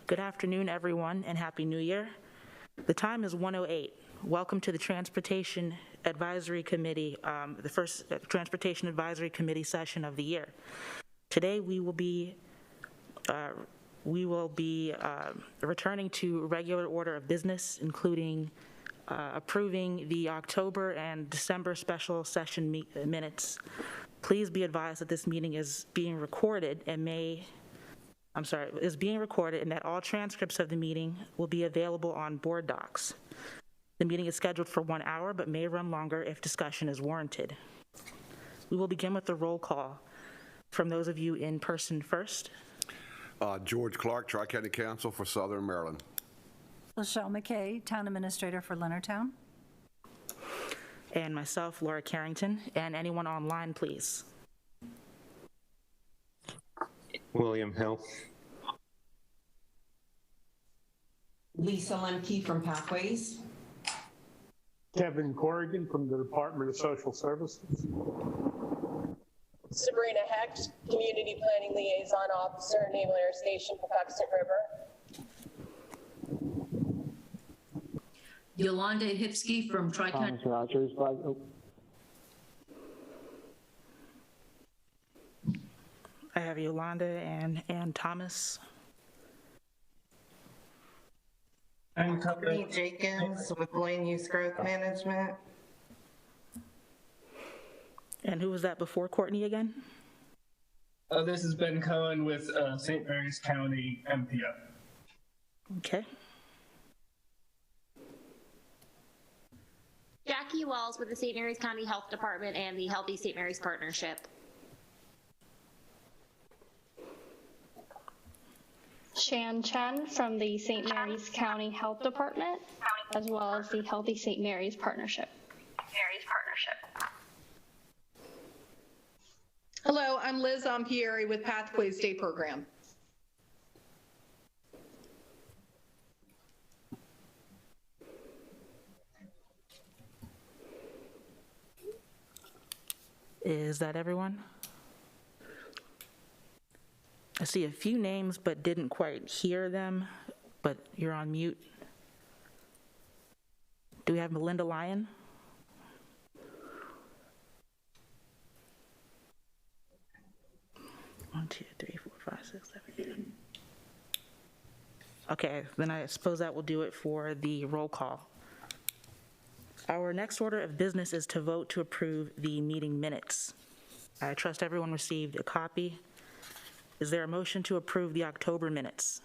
Good afternoon, everyone, and Happy New Year. The time is 1:08. Welcome to the Transportation Advisory Committee, the first Transportation Advisory Committee session of the year. Today, we will be returning to regular order of business, including approving the October and December special session minutes. Please be advised that this meeting is being recorded and that all transcripts of the meeting will be available on board docs. The meeting is scheduled for 1 hour, but may run longer if discussion is warranted. We will begin with the roll call from those of you in person first. George Clark, Tri-County Council for Southern Maryland. Lachelle McKay, Town Administrator for Leonardtown. And myself, Laura Carrington, and anyone online, please. William Hill. Lisa Lemke from Pathways. Kevin Corrigan from the Department of Social Services. Sabrina Hecht, Community Planning Liaison Officer, Naval Air Station, Patuxent River. Yolanda Hipsky from Tri-County. Thomas Rogers, I have Yolanda and Ann Thomas. I'm Courtney Jenkins with Land Use Growth Management. And who was that before Courtney again? This is Ben Cohen with St. Mary's County MPO. Okay. Jackie Wells with the St. Mary's County Health Department and the Healthy St. Mary's Partnership. Shan Chen from the St. Mary's County Health Department, as well as the Healthy St. Mary's Partnership. Hello, I'm Liz Ampieri with Pathways Day Program. Is that everyone? I see a few names but didn't quite hear them, but you're on mute. Do we have Melinda Lyon? One, two, three, four, five, six, seven, 8. Okay, then I suppose that will do it for the roll call. Our next order of business is to vote to approve the meeting minutes. I trust everyone received a copy. Is there a motion to approve the October minutes?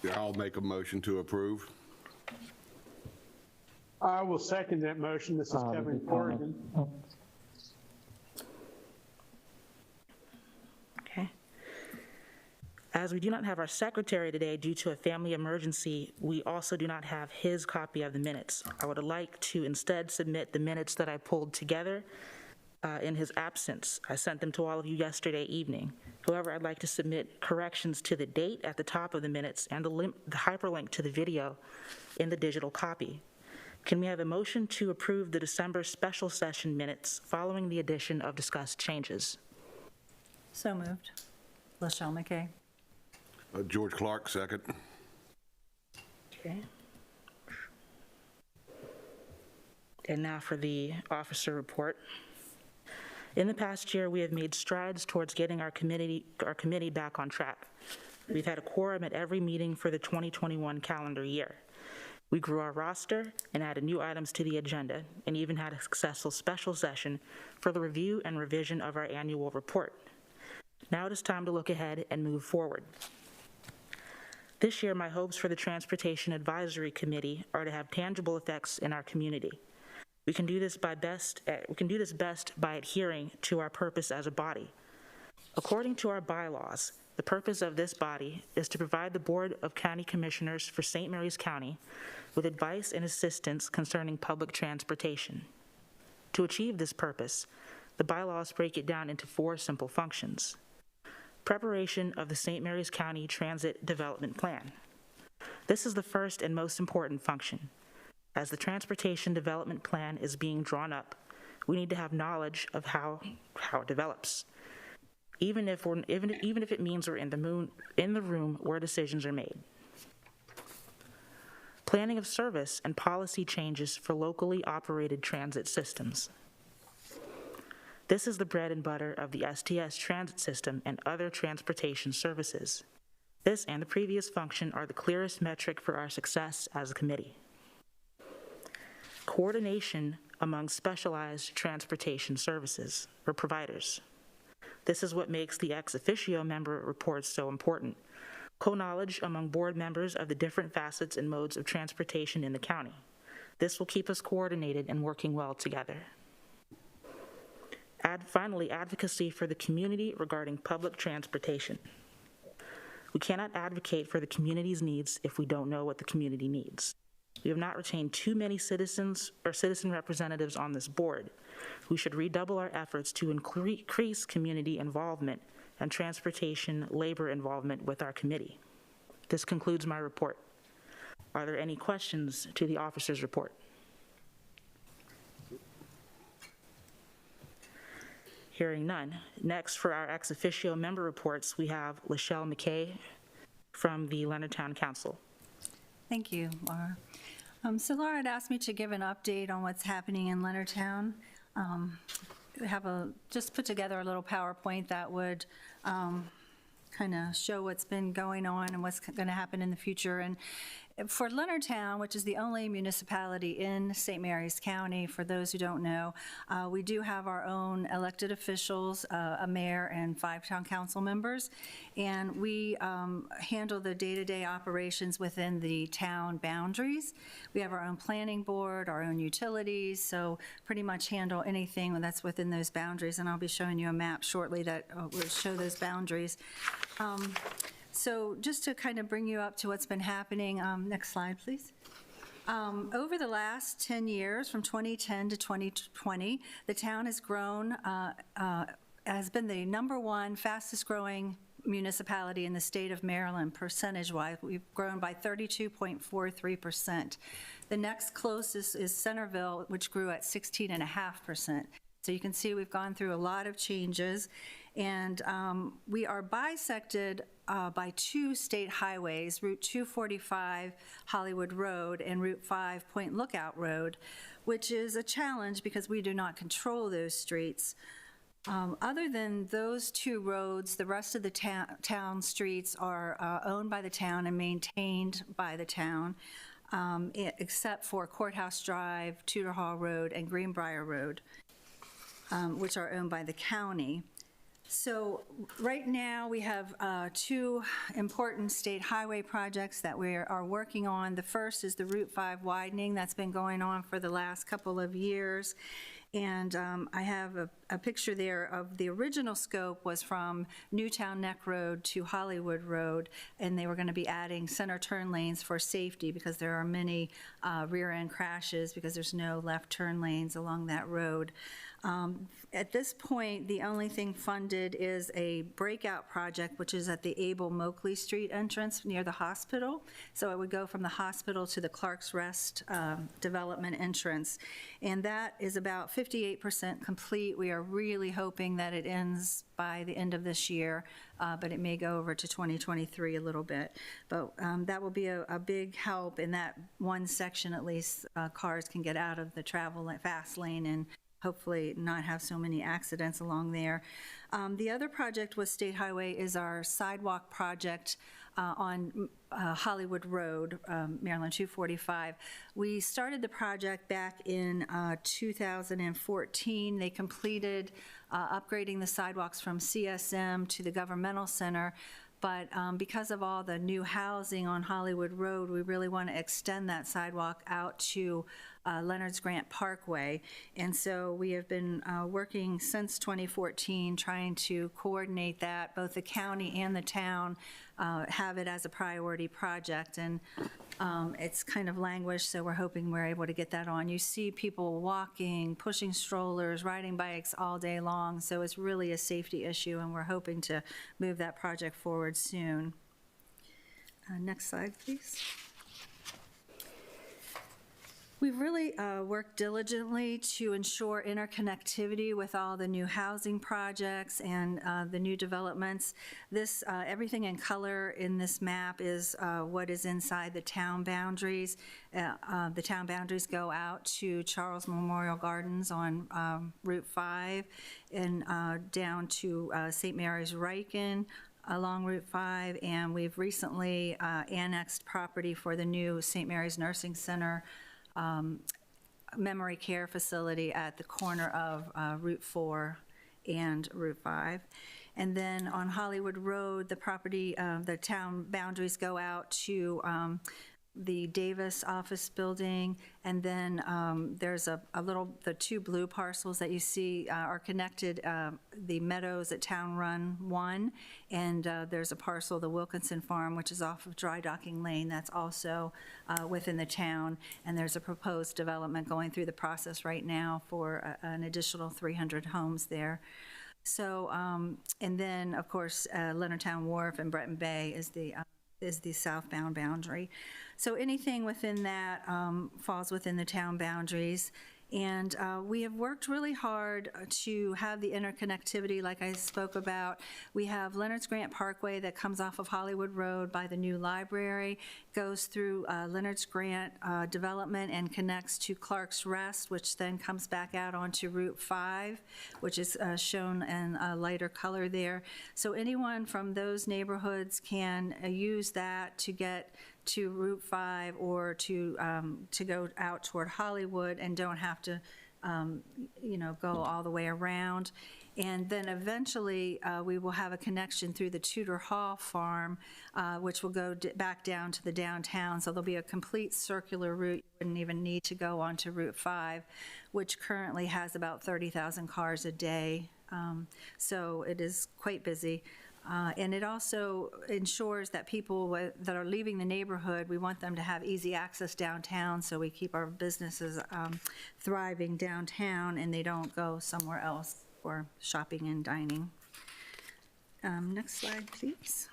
Yeah, I'll make a motion to approve. I will second that motion. This is Kevin Corrigan. Okay. As we do not have our secretary today due to a family emergency, we also do not have his copy of the minutes. I would like to instead submit the minutes that I pulled together in his absence. I sent them to all of you yesterday evening. However, I'd like to submit corrections to the date at the top of the minutes and the hyperlink to the video in the digital copy. Can we have a motion to approve the December special session minutes following the addition of discussed changes? So moved. Lachelle McKay. George Clark, second. Okay. And now for the officer report. In the past year, we have made strides towards getting our committee back on track. We've had a quorum at every meeting for the 2021 calendar year. We grew our roster and added new items to the agenda, and even had a successful special session for the review and revision of our annual report. Now it is time to look ahead and move forward. This year, my hopes for the Transportation Advisory Committee are to have tangible effects in our community. We can do this best by adhering to our purpose as a body. According to our bylaws, the purpose of this body is to provide the Board of County Commissioners for St. Mary's County with advice and assistance concerning public transportation. To achieve this purpose, the bylaws break it down into 4 simple functions. Preparation of the St. Mary's County Transit Development Plan. This is the first and most important function. As the Transportation Development Plan is being drawn up, we need to have knowledge of how it develops. even if it means we're in the room where decisions are made. Planning of service and policy changes for locally operated transit systems. This is the bread and butter of the STS transit system and other transportation services. This and the previous function are the clearest metric for our success as a committee. Coordination among specialized transportation services or providers. This is what makes the ex officio member reports so important. Co-knowledge among board members of the different facets and modes of transportation in the county. This will keep us coordinated and working well together. Finally, advocacy for the community regarding public transportation. We cannot advocate for the community's needs if we don't know what the community needs. We have not retained too many citizens or citizen representatives on this board. We should redouble our efforts to increase community involvement and transportation labor involvement with our committee. This concludes my report. Are there any questions to the officer's report? Hearing none. Next, for our ex officio member reports, we have Lachelle McKay from the Leonardtown Council. Thank you, Laura. So Laura had asked me to give an update on what's happening in Leonardtown. We have just put together a little PowerPoint that would kind of show what's been going on and what's going to happen in the future. And for Leonardtown, which is the only municipality in St. Mary's County, for those who don't know, we do have our own elected officials, a mayor and 5 town council members, and we handle the day-to-day operations within the town boundaries. We have our own planning board, our own utilities, so pretty much handle anything that's within those boundaries, and I'll be showing you a map shortly that will show those boundaries. So just to kind of bring you up to what's been happening, next slide, please. Over the last 10 years, from 2010 to 2020, the town has grown, has been the #1 fastest growing municipality in the state of Maryland, percentage-wise. We've grown by 32.43%. The next closest is Centerville, which grew at 16.5%. So you can see we've gone through a lot of changes, and we are bisected by 2 state highways, Route 245 Hollywood Road and Route 5 Point Lookout Road, which is a challenge because we do not control those streets. Other than those 2 roads, the rest of the town streets are owned by the town and maintained by the town, except for Courthouse Drive, Tudor Hall Road, and Greenbrier Road, which are owned by the county. So right now we have 2 important state highway projects that we are working on. The first is the Route 5 widening that's been going on for the last couple of years. And I have a picture there of the original scope was from Newtown Neck Road to Hollywood Road, and they were going to be adding center turn lanes for safety because there are many rear-end crashes because there's no left turn lanes along that road. At this point, the only thing funded is a breakout project, which is at the Abel Moakley Street entrance near the hospital. So it would go from the hospital to the Clark's Rest development entrance. And that is about 58% complete. We are really hoping that it ends by the end of this year, but it may go over to 2023 a little bit. But that will be a big help in that one section, at least. Cars can get out of the travel fast lane and hopefully not have so many accidents along there. The other project with State Highway is our sidewalk project on Hollywood Road, Maryland 245. We started the project back in 2014. They completed upgrading the sidewalks from CSM to the governmental center. But because of all the new housing on Hollywood Road, we really want to extend that sidewalk out to Leonard's Grant Parkway. And so we have been working since 2014 trying to coordinate that. Both the county and the town have it as a priority project. And it's kind of languished, so we're hoping we're able to get that on. You see people walking, pushing strollers, riding bikes all day long, so it's really a safety issue, and we're hoping to move that project forward soon. Next slide, please. We've really worked diligently to ensure interconnectivity with all the new housing projects and the new developments. This, everything in color in this map is what is inside the town boundaries. The town boundaries go out to Charles Memorial Gardens on Route 5 and down to St. Mary's Riken along Route 5, and we've recently annexed property for the new St. Mary's Nursing Center memory care facility at the corner of Route 4 and Route 5. And then on Hollywood Road, the property, the town boundaries go out to the Davis office building, and then there's a little, the two blue parcels that you see are connected, the Meadows at Town Run 1, and there's a parcel, the Wilkinson Farm, which is off of Dry Docking Lane, that's also within the town, and there's a proposed development going through the process right now for an additional 300 homes there. So, and then, of course, Leonardtown Wharf and Breton Bay is the southbound boundary. So anything within that falls within the town boundaries. And we have worked really hard to have the interconnectivity like I spoke about. We have Leonard's Grant Parkway that comes off of Hollywood Road by the new library, goes through Leonard's Grant development and connects to Clark's Rest, which then comes back out onto Route 5, which is shown in a lighter color there. So anyone from those neighborhoods can use that to get to Route 5 or to go out toward Hollywood and don't have to, go all the way around. And then eventually we will have a connection through the Tudor Hall Farm, which will go back down to the downtown. So there'll be a complete circular route. You wouldn't even need to go onto Route 5, which currently has about 30,000 cars a day. So it is quite busy. And it also ensures that people that are leaving the neighborhood, we want them to have easy access downtown, so we keep our businesses thriving downtown and they don't go somewhere else for shopping and dining. Next slide, please.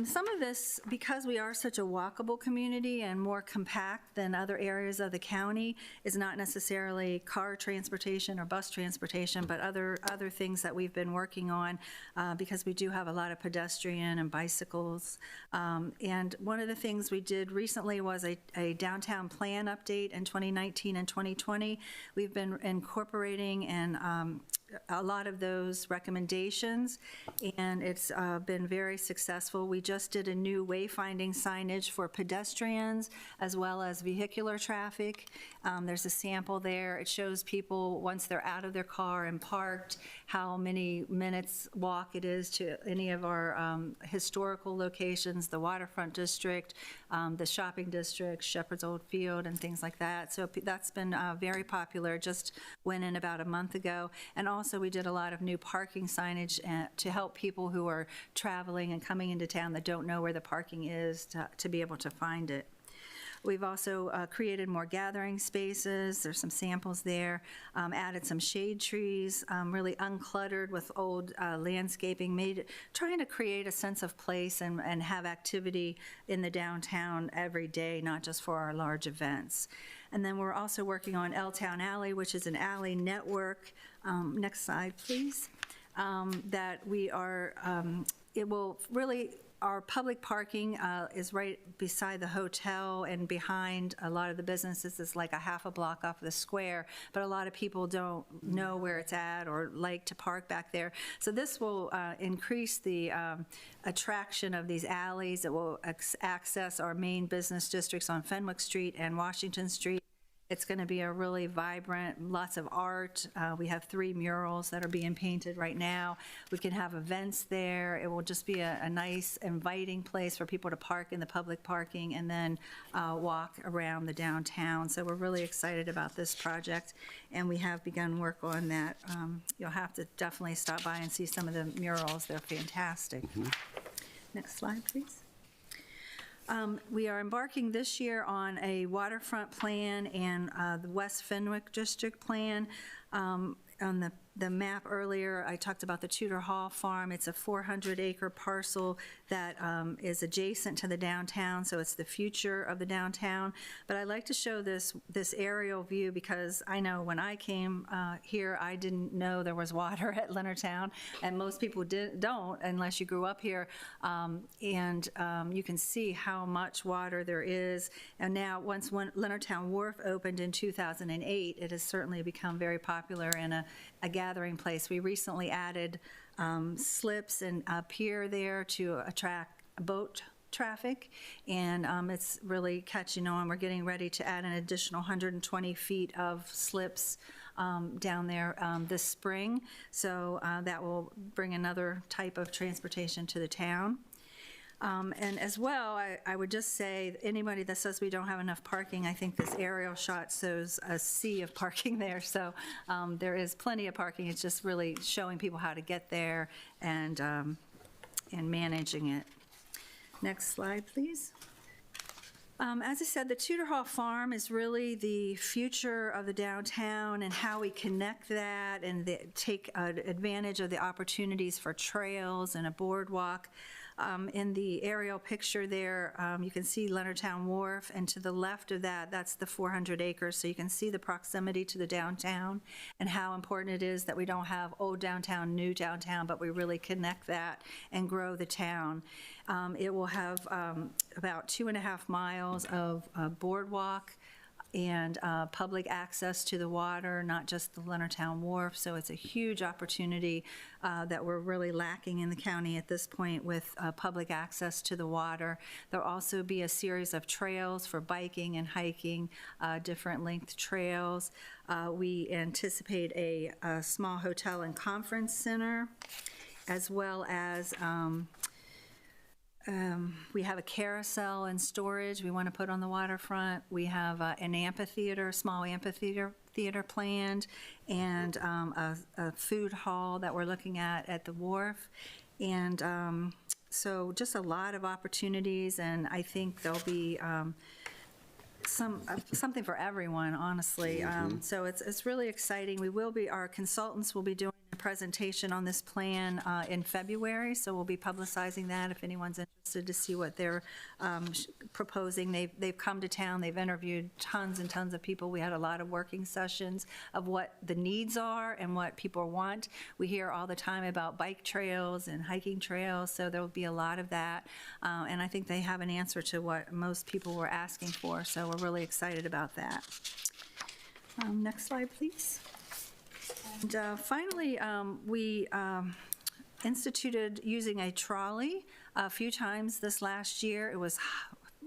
Some of this, because we are such a walkable community and more compact than other areas of the county, is not necessarily car transportation or bus transportation, but other things that we've been working on because we do have a lot of pedestrian and bicycles. And one of the things we did recently was a downtown plan update in 2019 and 2020. We've been incorporating and a lot of those recommendations, and it's been very successful. We just did a new wayfinding signage for pedestrians as well as vehicular traffic. There's a sample there. It shows people, once they're out of their car and parked, how many minutes walk it is to any of our historical locations, the waterfront district, the shopping district, Shepherd's Old Field, and things like that. So that's been very popular. Just went in about a month ago. And also we did a lot of new parking signage to help people who are traveling and coming into town that don't know where the parking is to be able to find it. We've also created more gathering spaces. There's some samples there. Added some shade trees, really uncluttered with old landscaping, trying to create a sense of place and have activity in the downtown every day, not just for our large events. And then we're also working on L-Town Alley, which is an alley network. Next slide, please. That we are, it will really, our public parking is right beside the hotel and behind a lot of the businesses. It's like a half a block off the square, but a lot of people don't know where it's at or like to park back there. So this will increase the attraction of these alleys. It will access our main business districts on Fenwick Street and Washington Street. It's going to be a really vibrant, lots of art. We have 3 murals that are being painted right now. We can have events there. It will just be a nice, inviting place for people to park in the public parking and then walk around the downtown. So we're really excited about this project, and we have begun work on that. You'll have to definitely stop by and see some of the murals. They're fantastic. Next slide, please. We are embarking this year on a waterfront plan and the West Fenwick District plan. On the the map earlier, I talked about the Tudor Hall Farm. It's a 400-acre parcel that is adjacent to the downtown, so it's the future of the downtown. But I like to show this aerial view because I know when I came here, I didn't know there was water at Leonardtown, and most people don't unless you grew up here. You can see how much water there is. And now, once Leonardtown Wharf opened in 2008, it has certainly become very popular and a gathering place. We recently added slips and a pier there to attract boat traffic, and it's really catching on. We're getting ready to add an additional 120 feet of slips down there this spring, so that will bring another type of transportation to the town. And as well, I would just say, anybody that says we don't have enough parking, I think this aerial shot shows a sea of parking there. So there is plenty of parking. It's just really showing people how to get there and managing it. Next slide, please. As I said, the Tudor Hall Farm is really the future of the downtown and how we connect that and take advantage of the opportunities for trails and a boardwalk. In the aerial picture there, you can see Leonardtown Wharf, and to the left of that, that's the 400 acres, so you can see the proximity to the downtown and how important it is that we don't have old downtown, new downtown, but we really connect that and grow the town. It will have about 2.5 miles of boardwalk and public access to the water, not just the Leonardtown Wharf. So it's a huge opportunity that we're really lacking in the county at this point with public access to the water. There'll also be a series of trails for biking and hiking, different length trails. We anticipate a small hotel and conference center, as well as we have a carousel and storage we want to put on the waterfront. We have an amphitheater, a small amphitheater planned, and a food hall that we're looking at the wharf. And so just a lot of opportunities, and I think there'll be something for everyone, honestly. So it's really exciting. Our consultants will be doing a presentation on this plan in February, so we'll be publicizing that if anyone's interested to see what they're proposing. They've come to town, they've interviewed tons and tons of people. We had a lot of working sessions of what the needs are and what people want. We hear all the time about bike trails and hiking trails, so there'll be a lot of that. And I think they have an answer to what most people were asking for, so we're really excited about that. Next slide, please. And finally, we instituted using a trolley a few times this last year. It was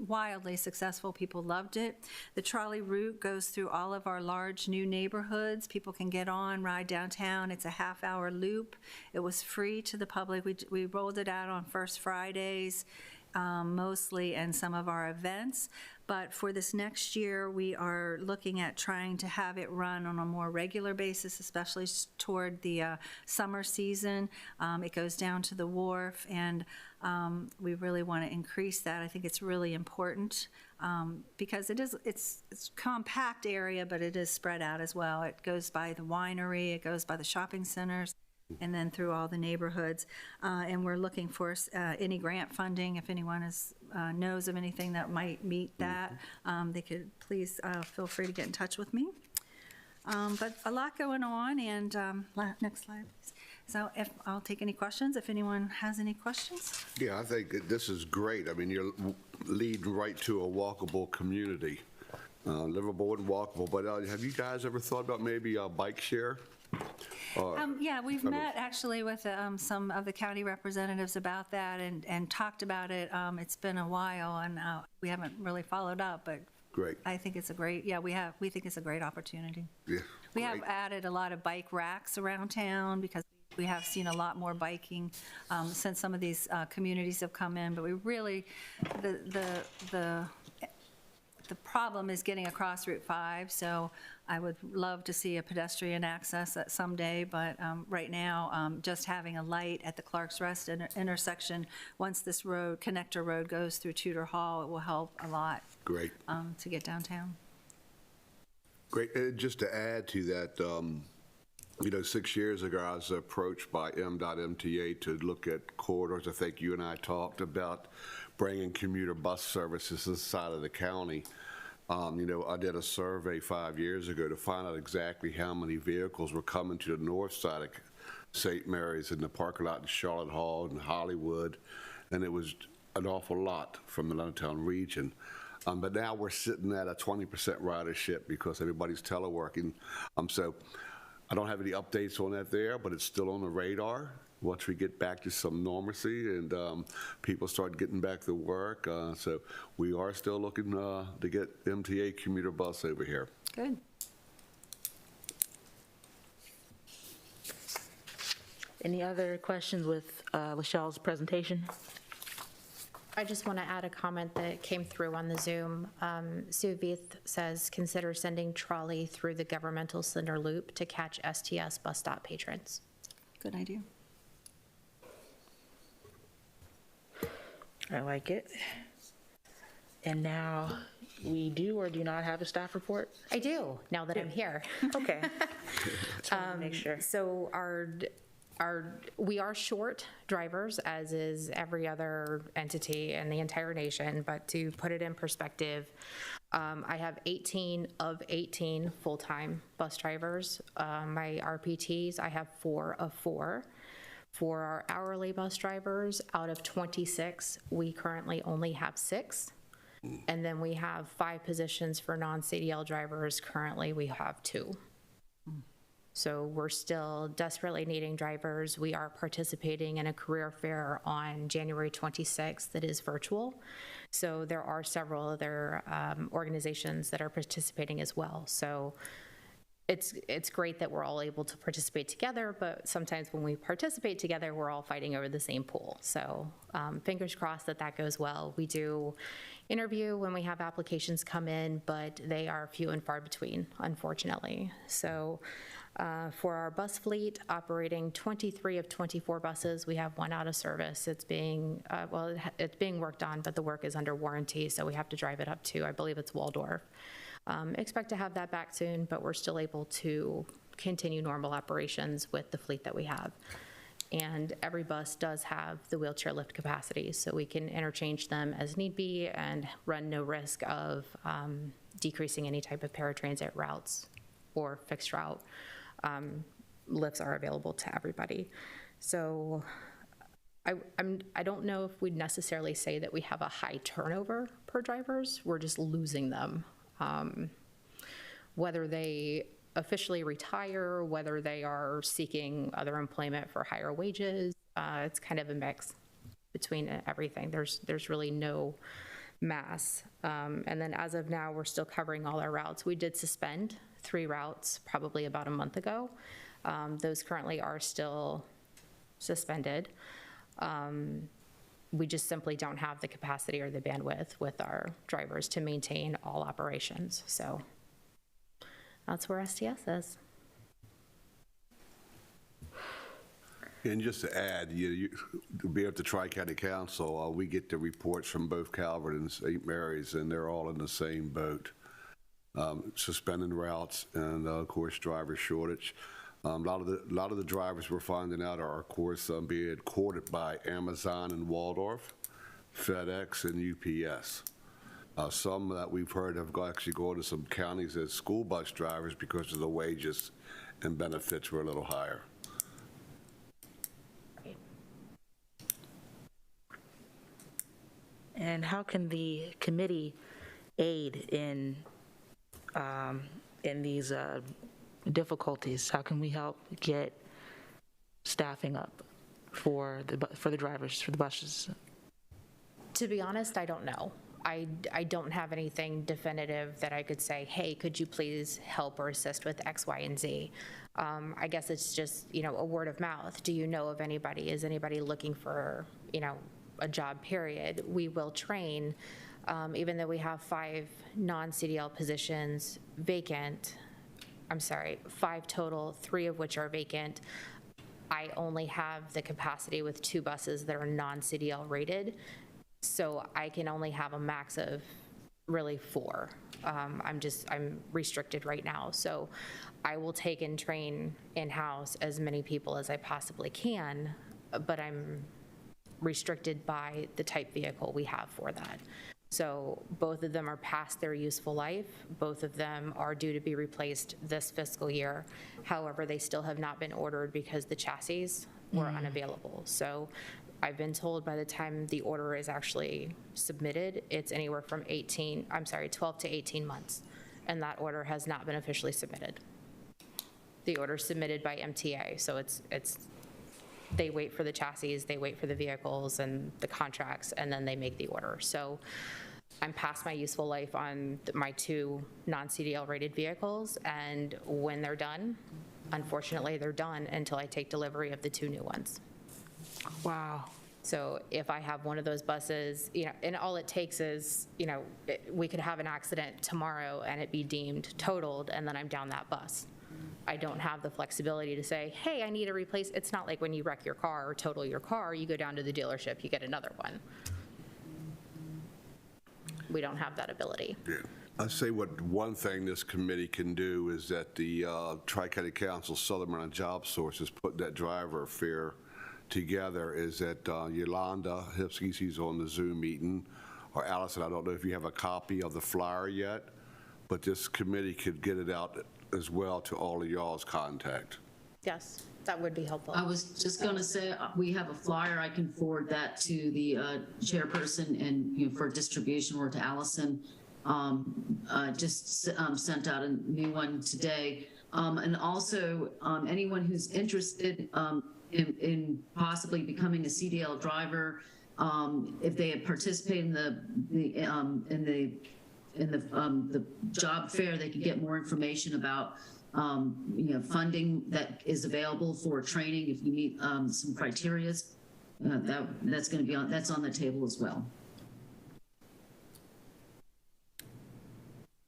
wildly successful. People loved it. The trolley route goes through all of our large new neighborhoods. People can get on, ride downtown. It's a half-hour loop. It was free to the public. We rolled it out on First Fridays mostly, and some of our events. But for this next year, we are looking at trying to have it run on a more regular basis, especially toward the summer season. It goes down to the wharf, and we really want to increase that. I think it's really important because it's a compact area, but it is spread out as well. It goes by the winery, it goes by the shopping centers, and then through all the neighborhoods. And we're looking for any grant funding. If anyone knows of anything that might meet that, they could please feel free to get in touch with me. But a lot going on, and next slide, please. So I'll take any questions, if anyone has any questions. Yeah, I think this is great. I mean, you're leading right to a walkable community, livable and walkable. But have you guys ever thought about maybe a bike share? Yeah, we've met actually with some of the county representatives about that and talked about it. It's been a while, and we haven't really followed up, but great. I think it's a great, we think it's a great opportunity. Yeah, we have added a lot of bike racks around town because we have seen a lot more biking since some of these communities have come in, but we really, the problem is getting across Route 5, so I would love to see a pedestrian access someday, but right now, just having a light at the Clark's Rest intersection, once this connector road goes through Tudor Hall, it will help a lot. Great. To get downtown. Great. Just to add to that, You know, 6 years ago, I was approached by M.MTA to look at corridors. I think you and I talked about bringing commuter bus services to the side of the county. You know, I did a survey 5 years ago to find out exactly how many vehicles were coming to the north side of St. Mary's in the parking lot in Charlotte Hall and Hollywood, and it was an awful lot from the Leonardtown region. But now we're sitting at a 20% ridership because everybody's teleworking. So I don't have any updates on that there, but it's still on the radar. Once we get back to some normalcy and people start getting back to work. So we are still looking to get MTA commuter bus over here. Good. Any other questions with Lachelle's presentation? I just want to add a comment that came through on the Zoom. Sue Veith says, consider sending trolley through the governmental center loop to catch STS bus stop patrons. Good idea. I like it. And now, we do or do not have a staff report? I do, now that I'm here. Okay. Just wanted to make sure. So we are short drivers, as is every other entity in the entire nation, but to put it in perspective, I have 18 of 18 full-time bus drivers. My RPTs, I have 4 of 4. For our hourly bus drivers, out of 26, we currently only have 6. And then we have 5 positions for non-CDL drivers. Currently, we have 2. So we're still desperately needing drivers. We are participating in a career fair on January 26th that is virtual. So there are several other organizations that are participating as well. So it's great that we're all able to participate together, but sometimes when we participate together, we're all fighting over the same pool. So fingers crossed that that goes well. We do interview when we have applications come in, but they are few and far between, unfortunately. So for our bus fleet, operating 23 of 24 buses, we have 1 out of service. It's being, it's being worked on, but the work is under warranty, so we have to drive it up to, I believe it's Waldorf. Expect to have that back soon, but we're still able to continue normal operations with the fleet that we have. And every bus does have the wheelchair lift capacity, so we can interchange them as need be and run no risk of decreasing any type of paratransit routes or fixed route. Lifts are available to everybody. So I don't know if we'd necessarily say that we have a high turnover per drivers. We're just losing them. Whether they officially retire, whether they are seeking other employment for higher wages, it's kind of a mix between everything. There's really no mass. And then as of now, we're still covering all our routes. We did suspend 3 routes probably about a month ago. Those currently are still suspended. We just simply don't have the capacity or the bandwidth with our drivers to maintain all operations. So that's where STS is. And just to add, you be at the Tri-County Council, we get the reports from both Calvert and St. Mary's, and they're all in the same boat. Suspending routes and, of course, driver shortage. A lot of the drivers we're finding out are, of course, being courted by Amazon and Waldorf, FedEx, and UPS. Some that we've heard have actually gone to some counties as school bus drivers because of the wages and benefits were a little higher. And how can the committee aid in these difficulties? How can we help get staffing up for the drivers, for the buses? To be honest, I don't know. I don't have anything definitive that I could say, hey, could you please help or assist with X, Y, and Z? I guess it's just, a word of mouth. Do you know of anybody? Is anybody looking for, a job, period? We will train, even though we have 5 non-CDL positions vacant. I'm sorry, 5 total, 3 of which are vacant. I only have the capacity with 2 buses that are non-CDL rated. So I can only have a max of really 4. I'm restricted right now. So I will take and train in-house as many people as I possibly can, but I'm restricted by the type vehicle we have for that. So both of them are past their useful life. Both of them are due to be replaced this fiscal year. However, they still have not been ordered because the chassis were unavailable. So I've been told by the time the order is actually submitted, it's anywhere from 12 to 18 months. And that order has not been officially submitted. The order is submitted by MTA, so it's they wait for the chassis, they wait for the vehicles and the contracts, and then they make the order. So I'm past my useful life on my 2 non-CDL rated vehicles, and when they're done, unfortunately, they're done until I take delivery of the 2 new ones. Wow. So if I have one of those buses, and all it takes is, we could have an accident tomorrow and it be deemed totaled, and then I'm down that bus. I don't have the flexibility to say, hey, I need a replace. It's not like when you wreck your car or total your car, you go down to the dealership, you get another one. We don't have that ability. Yeah. I'd say one thing this committee can do is that the Tri-County Council Southern Maryland Job Sources put that driver fare together, is that Yolanda Hipsky, she's on the Zoom meeting, or Allison, I don't know if you have a copy of the flyer yet, but this committee could get it out as well to all of y'all's contact. Yes, that would be helpful. I was just going to say, we have a flyer. I can forward that to the chairperson and for distribution, or to Allison. Just sent out a new one today. And also anyone who's interested in possibly becoming a CDL driver, if they had participated in the job fair, they can get more information about funding that is available for training if you meet some criteria. That's going to be that's on the table as well.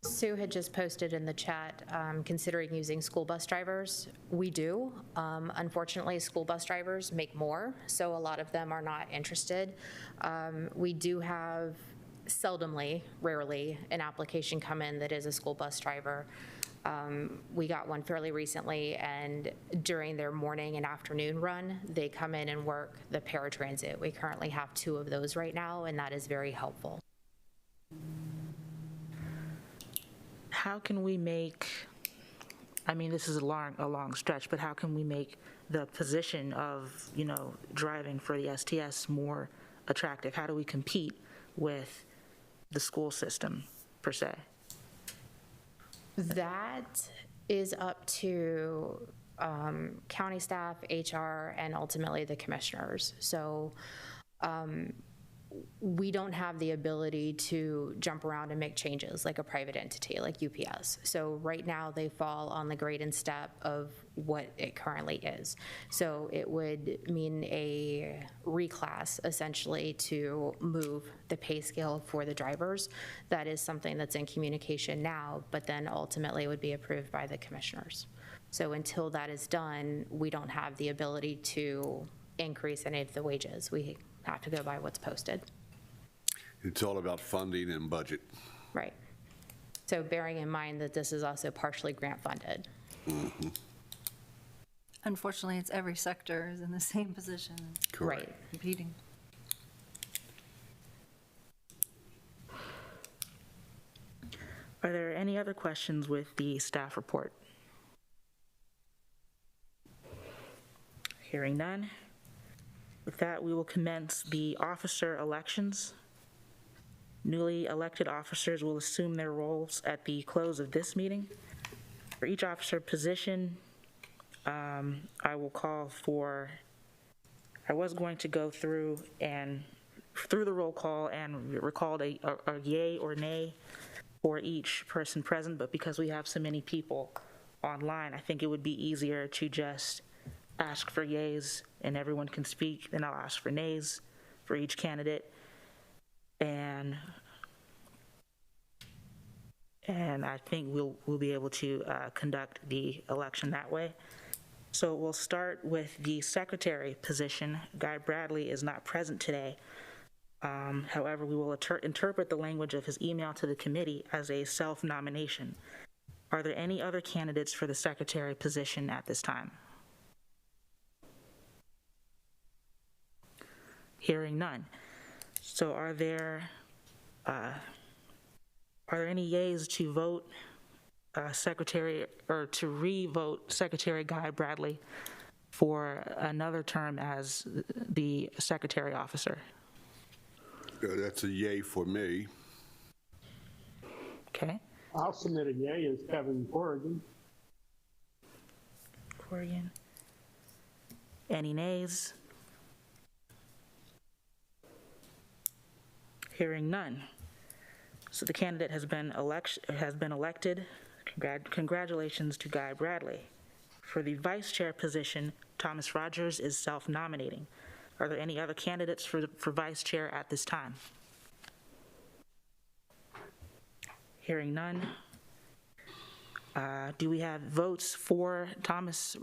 Sue had just posted in the chat, considering using school bus drivers. We do. Unfortunately, school bus drivers make more, so a lot of them are not interested. We do have rarely, an application come in that is a school bus driver. We got one fairly recently, and during their morning and afternoon run, they come in and work the paratransit. We currently have 2 of those right now, and that is very helpful. How can we make, this is a long stretch, but how can we make the position of, driving for the STS more attractive? How do we compete with the school system, per se? That is up to county staff, HR, and ultimately the commissioners. So we don't have the ability to jump around and make changes like a private entity like UPS. So right now they fall on the grade and step of what it currently is. So it would mean a reclass essentially to move the pay scale for the drivers. That is something that's in communication now, but then ultimately would be approved by the commissioners. So until that is done, we don't have the ability to increase any of the wages. We have to go by what's posted. It's all about funding and budget. Right. So bearing in mind that this is also partially grant funded. Mm-hmm. Unfortunately, it's every sector is in the same position. Correct. Right. Competing. Are there any other questions with the staff report? Hearing none. With that, we will commence the officer elections. Newly elected officers will assume their roles at the close of this meeting. For each officer position, I will call for, I was going to go through the roll call and recall a yay or nay for each person present, but because we have so many people online, I think it would be easier to just ask for yays and everyone can speak, then I'll ask for nays for each candidate. And I think we'll be able to conduct the election that way. So we'll start with the secretary position. Guy Bradley is not present today, However, we will interpret the language of his email to the committee as a self-nomination. Are there any other candidates for the secretary position at this time? Hearing none. So are there any yeas to vote Secretary, or to re-vote Secretary Guy Bradley for another term as the secretary officer? That's a yay for me. Okay. I'll submit a yay as Kevin Corrigan. Corrigan. Any nays? Hearing none. So the candidate has been elected. Congratulations to Guy Bradley. For the vice chair position, Thomas Rogers is self-nominating. Are there any other candidates for vice chair at this time? Hearing none. Do we have votes for Thomas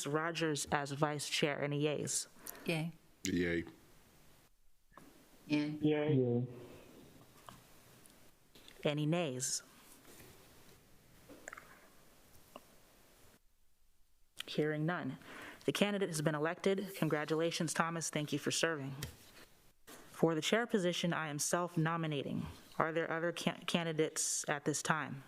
Rogers as vice chair? Any yeas? Yay. Yay. Yeah. Yay. Any nays? Hearing none. The candidate has been elected. Congratulations, Thomas. Thank you for serving. For the chair position, I am self-nominating. Are there other candidates at this time?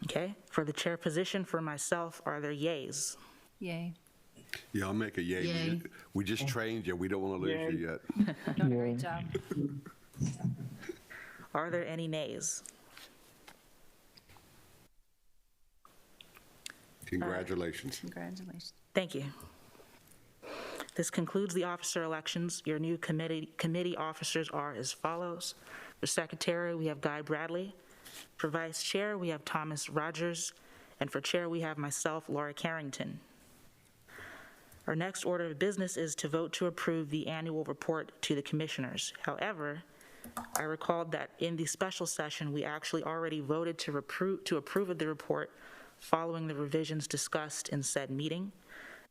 Okay. For the chair position for myself, are there yays? Yay. Yeah, I'll make a yay. Yay. We just trained you. We don't want to lose you yet. Doing a great job. Are there any nays? Congratulations. Congratulations. Thank you. This concludes the officer elections. Your new committee officers are as follows. For secretary, we have Guy Bradley. For vice chair, we have Thomas Rogers. And for chair, we have myself, Laura Carrington. Our next order of business is to vote to approve the annual report to the commissioners. However, I recalled that in the special session, we actually already voted to approve of the report following the revisions discussed in said meeting.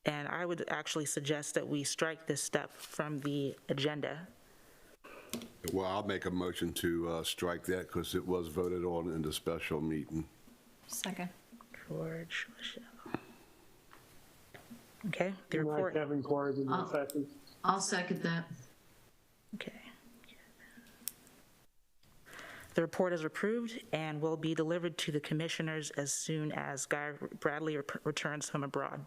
And I would actually suggest that we strike this step from the agenda. Well, I'll make a motion to strike that because it was voted on in the special meeting. Second. George Michelle. Okay, the Right, report. Kevin Corrigan, second. I'll second that. Okay. The report is approved and will be delivered to the commissioners as soon as Guy Bradley returns from abroad.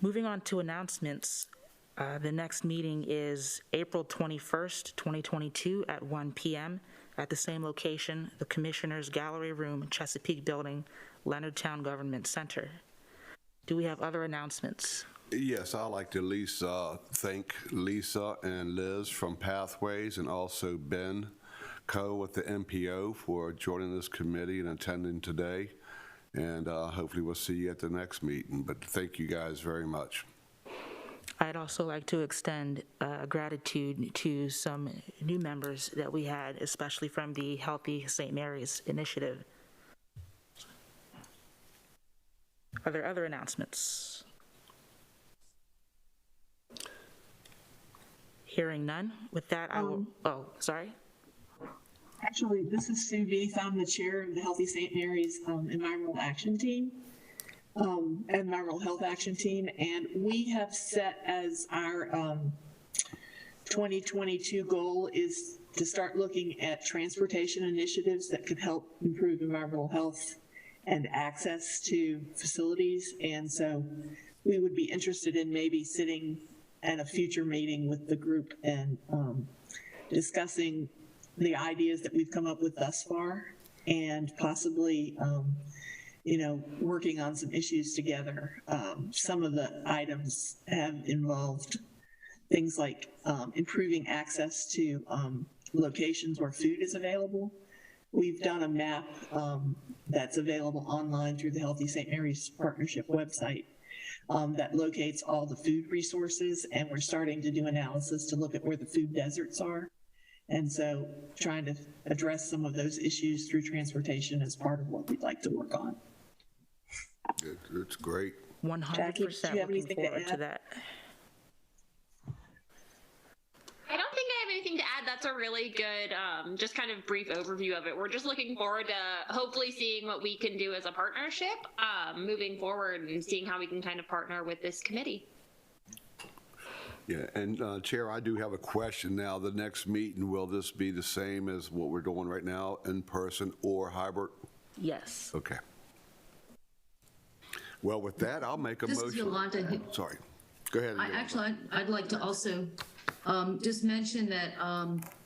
Moving on to announcements, the next meeting is April 21st, 2022 at 1 p.m. at the same location, the Commissioners Gallery Room, Chesapeake Building, Leonardtown Government Center. Do we have other announcements? Yes, I'd like to thank Lisa and Liz from Pathways and also Ben Coe with the MPO for joining this committee and attending today. And hopefully we'll see you at the next meeting. But thank you guys very much. I'd also like to extend gratitude to some new members that we had, especially from the Healthy St. Mary's Initiative. Are there other announcements? Hearing none. With that, I will, sorry. Actually, this is Sue Veith. I'm the chair of the Healthy St. Mary's Environmental Action Team, Environmental Health Action Team, and we have set as our 2022 goal is to start looking at transportation initiatives that could help improve environmental health and access to facilities. And so we would be interested in maybe sitting at a future meeting with the group and discussing the ideas that we've come up with thus far and possibly, working on some issues together. Some of the items have involved things like improving access to locations where food is available. We've done a map that's available online through the Healthy St. Mary's Partnership website that locates all the food resources, and we're starting to do analysis to look at where the food deserts are. And so trying to address some of those issues through transportation is part of what we'd like to work on. It's great. Jackie, did you 100% have looking anything to forward to add? that. I don't think I have anything to add. That's a really good, just kind of brief overview of it. We're just looking forward to hopefully seeing what we can do as a partnership moving forward and seeing how we can kind of partner with this committee. Yeah, and Chair, I do have a question now. The next meeting, will this be the same as what we're doing right now, in person or hybrid? Yes. Okay. Well, with that, I'll make a This is motion. Yolanda. Sorry. Go ahead. Yolanda. I'd like to also just mention that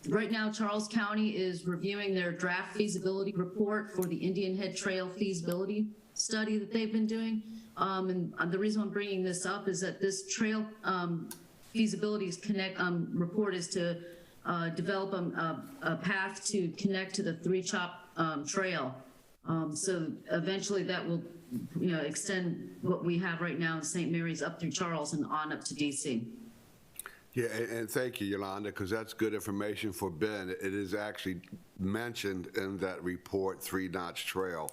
right now Charles County is reviewing their draft feasibility report for the Indian Head Trail feasibility study that they've been doing. And the reason I'm bringing this up is that this trail feasibilities report is to develop a path to connect to the Three Chop Trail. So eventually that will, extend what we have right now in St. Mary's up through Charles and on up to DC. Yeah, and thank you, Yolanda, because that's good information for Ben. It is actually mentioned in that report, Three Notch Trail.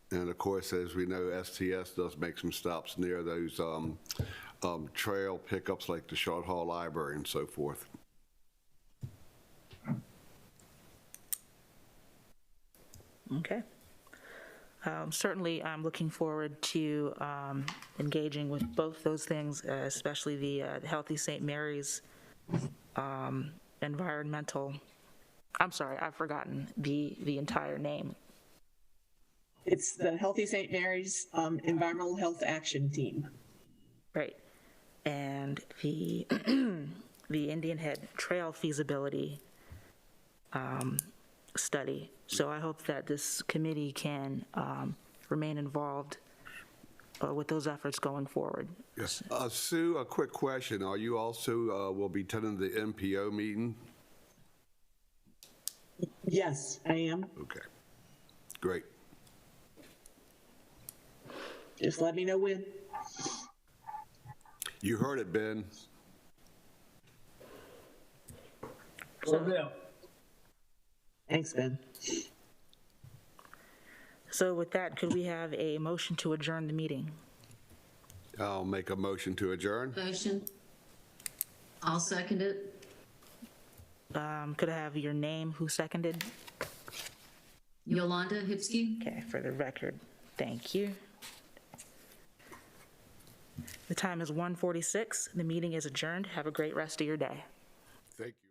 And of course, as we know, STS does make some stops near those trail pickups like the Short Hall Library and so forth. Okay. Certainly, I'm looking forward to engaging with both those things, especially the Healthy St. Mary's environmental, I'm sorry, I've forgotten the entire name. It's the Healthy St. Mary's Environmental Health Action Team. Right. And the the Indian Head Trail feasibility study. So I hope that this committee can remain involved with those efforts going forward. Yes. Sue, a quick question. Are you also will be attending the MPO meeting? Yes, I am. Okay. Great. Just let me know when. You heard it, Ben. Thanks, Ben. So with that, could we have a motion to adjourn the meeting? I'll make a motion to adjourn. Motion. I'll second it. Could I have your name, who seconded? Yolanda Hipsky. Okay, for the record, thank you. The time is 1:46. The meeting is adjourned. Have a great rest of your day. Thank you.